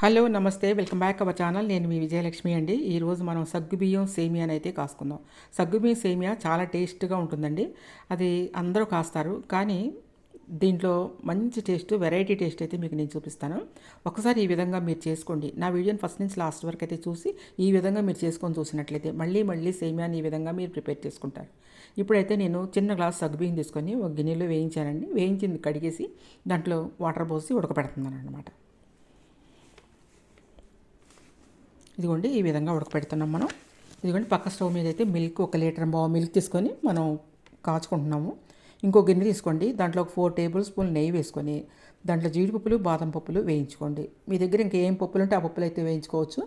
Hello నమస్తే welcome back our channel. నేను మీ విజయలక్ష్మి అండి. ఈరోజు మనం సగ్గుబియ్యం సేమియాని అయితే కాసుకుందాం. సగ్గుబియ్యం సేమియా చాలా టేస్ట్గా ఉంటుందండి. అది అందరూ కాస్తారు, కానీ దీంట్లో మంచి టేస్ట్, వెరైటీ టేస్ట్ అయితే మీకు నేను చూపిస్తాను. ఒకసారి ఈ విధంగా మీరు చేసుకోండి. నా వీడియోని ఫస్ట్ నుంచి లాస్ట్ వరకు అయితే చూసి ఈ విధంగా మీరు చేసుకొని చూసినట్లయితే మళ్ళీ మళ్ళీ సేమియాని ఈ విధంగా మీరు ప్రిపేర్ చేసుకుంటారు. ఇప్పుడైతే నేను చిన్న గ్లాస్ సగ్గుబియ్యం తీసుకొని ఒక గిన్నెలో వేయించానండి. వేయించింది కడిగేసి దాంట్లో వాటర్ పోసి ఉడకబెడుతున్నాను అనమాట. ఇదిగోండి ఈ విధంగా ఉడకపెడుతున్నాం మనం. ఇదిగోండి పక్క స్టవ్ మీద అయితే మిల్క్, 1 లీటర్ మిల్క్ తీసుకొని మనం కాచుకుంటున్నాము. ఇంకో గిన్నె తీసుకోండి, దాంట్లో ఒక 4 టేబుల్ స్పూన్ నెయ్యి వేసుకొని దాంట్లో జీడిపప్పులు, బాదం పప్పులు వేయించుకోండి. మీ దగ్గర ఇంకా ఏం పప్పులు ఉంటే ఆ పప్పులు అయితే వేయించుకోవచ్చు.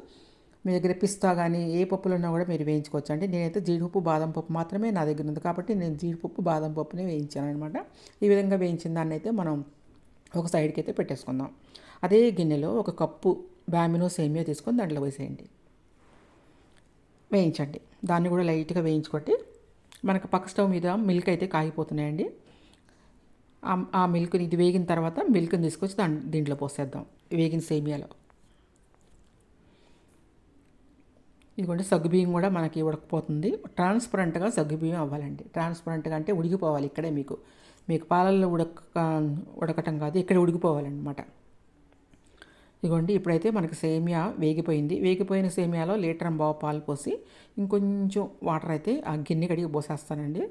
మీ దగ్గర పిస్తా కానీ ఏ పప్పులు ఉన్నా కూడా మీరు వేయించుకోవచ్చు అండి. నేనైతే జీడిపప్పు, బాదం పప్పు మాత్రమే నా దగ్గర ఉంది కాబట్టి నేను జీడిపప్పు, బాదం పప్పునే వేయించాను అనమాట. ఈ విధంగా వేయించిన దాన్ని అయితే మనం ఒక సైడ్కి అయితే పెట్టేసుకుందాం. అదే గిన్నెలో ఒక కప్పు బ్యామినో సేమియా తీసుకొని దాంట్లో వేసేయండి, వేయించండి. దాన్ని కూడా లైట్గా వేయించుకోండి. మనకు పక్క స్టవ్ మీద మిల్క్ అయితే కాగిపోతున్నాయండి. ఆ మిల్క్ని, ఇది వేగిన తర్వాత మిల్క్ని తీసుకొచ్చి దీంట్లో పోసేద్దాం, వేగిన సేమియాలో. ఇదిగోండి సగ్గుబియ్యం కూడా మనకి ఉడకపోతుంది. ట్రాన్స్పరెంట్గా సగ్గుబియ్యం అవ్వాలండి. ట్రాన్స్పరెంట్గా అంటే ఉడికిపోవాలి. ఇక్కడే మీకు పాలల్లో ఉడకటం కాదు, ఇక్కడ ఉడికిపోవాలన్నమాట. ఇదిగోండి ఇప్పుడైతే మనకి సేమియా వేగిపోయింది. వేగిపోయిన సేమియాలో 1.5 లీటర్ పాలు పోసి ఇంకొంచెం వాటర్ అయితే ఆ గిన్నె కడిగి పోసేస్తానండి.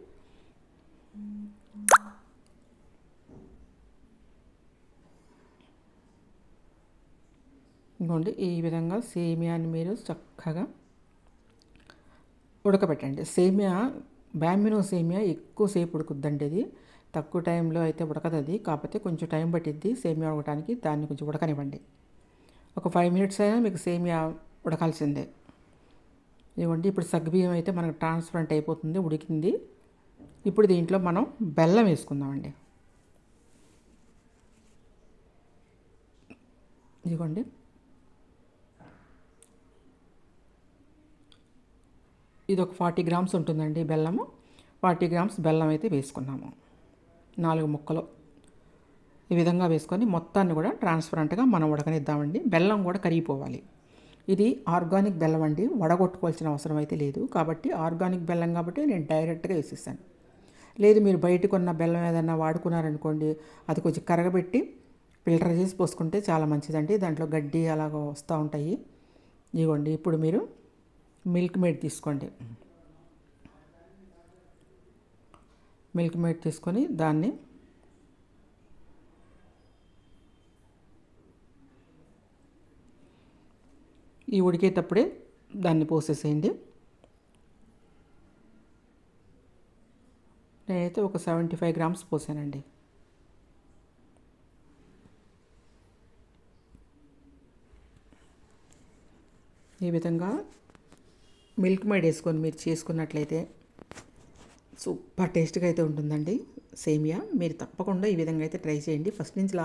ఇదిగోండి ఈ విధంగా సేమియాని మీరు చక్కగా ఉడకబెట్టండి. బ్యామినో సేమియా ఎక్కువసేపు ఉడుకుద్దండి. అది తక్కువ టైంలో అయితే ఉడకదు. అది కాకపోతే కొంచెం టైం పట్టిద్ది సేమియా ఉడకడానికి. దాన్ని కొంచెం ఉడకనివ్వండి. ఒక 5 మినిట్స్ అయినా మీకు సేమియా ఉడకాల్సిందే. ఇవ్వండి ఇప్పుడు సగ్గుబియ్యం అయితే మనకు ట్రాన్స్పరెంట్ అయిపోతుంది, ఉడికింది. ఇప్పుడు దీంట్లో మనం బెల్లం వేసుకుందామండి. ఇదిగోండి ఇది ఒక 40 గ్రామ్స్ ఉంటుందండి బెల్లము. 40 గ్రామ్స్ బెల్లం అయితే వేసుకున్నాము. 4 ముక్కలు ఈ విధంగా వేసుకొని మొత్తాన్ని కూడా ట్రాన్స్పరెంట్గా మనం ఉడకనిద్దామండి. బెల్లం కూడా కరిగిపోవాలి. ఇది ఆర్గానిక్ బెల్లం అండి, వడగొట్టుకోవాల్సిన అవసరం అయితే లేదు. కాబట్టి ఆర్గానిక్ బెల్లం కాబట్టి నేను డైరెక్ట్గా వేసేసాను. లేదు మీరు బయట కొన్న బెల్లం ఏదైనా వాడుకున్నారనుకోండి, అది కొంచెం కరగబెట్టి ఫిల్టర్ చేసి పోసుకుంటే చాలా మంచిదండి. దాంట్లో గడ్డి అలాగ వస్తూ ఉంటాయి. ఇదిగోండి ఇప్పుడు మీరు మిల్క్ మేడ్ తీసుకోండి. మిల్క్ మేడ్ తీసుకొని దాన్ని ఈ ఉడికేటప్పుడే దాన్ని పోసేసేయండి. నేనైతే ఒక 75 గ్రామ్స్ పోసానండి. ఈ విధంగా మిల్క్ మేడ్ వేసుకొని మీరు చేసుకున్నట్లయితే సూపర్ టేస్ట్గా అయితే ఉంటుందండి సేమియా. మీరు తప్పకుండా ఈ విధంగా అయితే ట్రై చేయండి. ఫస్ట్ నుంచి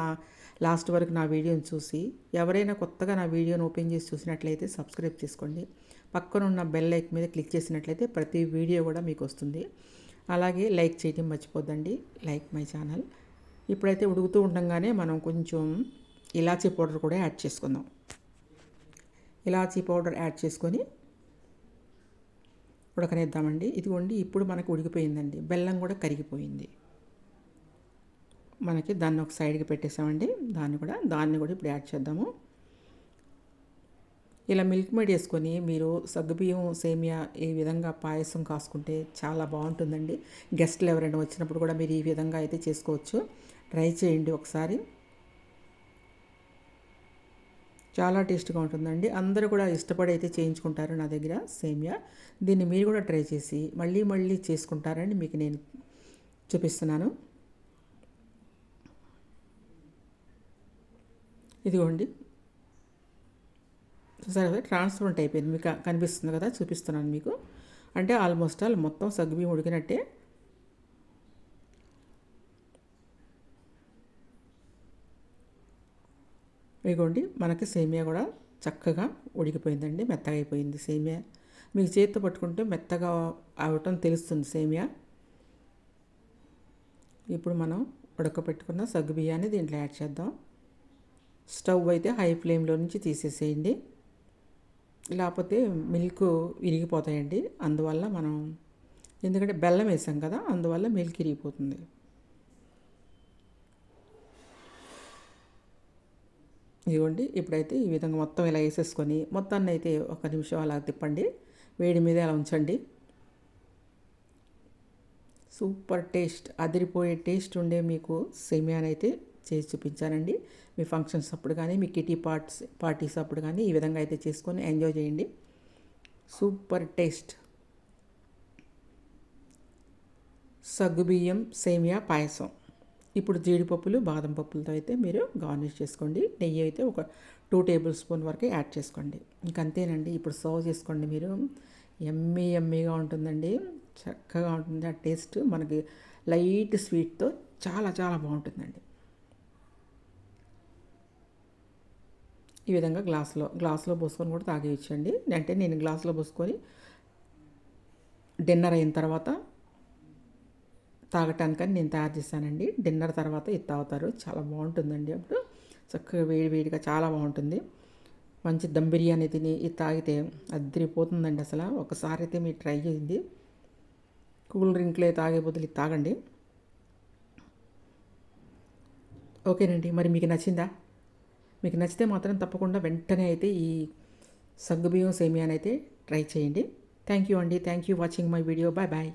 లాస్ట్ వరకు నా వీడియోని చూసి ఎవరైనా కొత్తగా నా వీడియోని ఓపెన్ చేసి చూసినట్లయితే సబ్స్క్రైబ్ చేసుకోండి. పక్కన ఉన్న బెల్ ఐకాన్ మీద క్లిక్ చేసినట్లయితే ప్రతి వీడియో కూడా మీకు వస్తుంది. అలాగే లైక్ చేయడం మర్చిపోద్దండి. Like my channel. ఇప్పుడైతే ఉడుకుతూ ఉండగానే మనం కొంచెం ఇలాచీ పౌడర్ కూడా యాడ్ చేసుకుందాం. ఇలాచీ పౌడర్ యాడ్ చేసుకొని ఉడకనిద్దామండి. ఇదిగోండి ఇప్పుడు మనకు ఉడికిపోయిందండి. బెల్లం కూడా కరిగిపోయింది. మనకి దాన్ని ఒక సైడ్కి పెట్టేసామండి. దాన్ని కూడా ఇప్పుడు యాడ్ చేద్దాము. ఇలా మిల్క్ మేడ్ వేసుకొని మీరు సగ్గుబియ్యం సేమియా ఈ విధంగా పాయసం కాసుకుంటే చాలా బాగుంటుందండి. గెస్ట్లు ఎవరైనా వచ్చినప్పుడు కూడా మీరు ఈ విధంగా అయితే చేసుకోవచ్చు. ట్రై చేయండి ఒకసారి. చాలా టేస్ట్గా ఉంటుందండి. అందరూ కూడా ఇష్టపడి అయితే చేయించుకుంటారు నా దగ్గర సేమియా. దీన్ని మీరు కూడా ట్రై చేసి మళ్ళీ మళ్ళీ చేసుకుంటారని మీకు నేను చూపిస్తున్నాను. ఇదిగోండి సరే ట్రాన్స్పరెంట్ అయిపోయింది, మీకు కనిపిస్తుంది కదా, చూపిస్తున్నాను మీకు. అంటే ఆల్మోస్ట్ మొత్తం సగ్గుబియ్యం ఉడికినట్టే. ఇదిగోండి మనకి సేమియా కూడా చక్కగా ఉడికిపోయిందండి, మెత్తగా అయిపోయింది సేమియా. మీకు చేతితో పట్టుకుంటే మెత్తగా అవటం తెలుస్తుంది సేమియా. ఇప్పుడు మనం ఉడకపెట్టుకున్న సగ్గుబియ్యాన్ని దీంట్లో యాడ్ చేద్దాం. స్టవ్ అయితే హై ఫ్లేమ్లో నుంచి తీసేసేయండి, లేకపోతే మిల్క్ విరిగిపోతాయండి. అందువల్ల మనం ఎందుకంటే బెల్లం వేసాం కదా, అందువల్ల మిల్క్ విరిగిపోతుంది. ఇదిగోండి, ఇప్పుడైతే ఈ విధంగా మొత్తం ఇలా వేసేసుకొని మొత్తాన్ని అయితే 1 నిమిషం అలా తిప్పండి, వేడి మీద అలా ఉంచండి. సూపర్ టేస్ట్, అదిరిపోయే టేస్ట్ ఉండే మీకు సేమియానైతే చేసి చూపించానండి. మీ ఫంక్షన్స్ అప్పుడు కానీ, మీ కిటీ పార్టీస్ అప్పుడు కానీ ఈ విధంగా అయితే చేసుకొని ఎంజాయ్ చేయండి. సూపర్ టేస్ట్ సగ్గుబియ్యం సేమియా పాయసం. ఇప్పుడు జీడిపప్పులు బాదం పప్పులతో అయితే మీరు గార్నిష్ చేసుకోండి. నెయ్యి అయితే ఒక 2 టేబుల్ స్పూన్ వరకు యాడ్ చేసుకోండి. ఇంకంతేనండి. ఇప్పుడు సర్వ్ చేసుకోండి మీరు. యమ్మీగా ఉంటుందండి, చక్కగా ఉంటుంది. ఆ టేస్ట్ మనకి లైట్ స్వీట్తో చాలా చాలా బాగుంటుందండి. ఈ విధంగా గ్లాస్లో పోసుకొని కూడా తాగేయచ్చండి. అంటే నేను గ్లాస్లో పోసుకొని డిన్నర్ అయిన తర్వాత తాగటానికని నేను తయారు చేశానండి. డిన్నర్ తర్వాత ఇది తాగుతారు, చాలా బాగుంటుందండి. అప్పుడు చక్కగా వేడిగా చాలా బాగుంటుంది. మంచి దమ్ బిర్యానీ తిని ఇది తాగితే అదిరిపోతుందండి అసలు. ఒకసారి అయితే మీరు ట్రై చేయండి. కూల్ డ్రింక్లే తాగే బదులు ఇది తాగండి. ఓకేనండి, మరి మీకు నచ్చిందా? మీకు నచ్చితే మాత్రం తప్పకుండా వెంటనే అయితే ఈ సగ్గుబియ్యం సేమియానైతే ట్రై చేయండి. థ్యాంక్ యూ అండి. Thank you watching my video. Bye bye.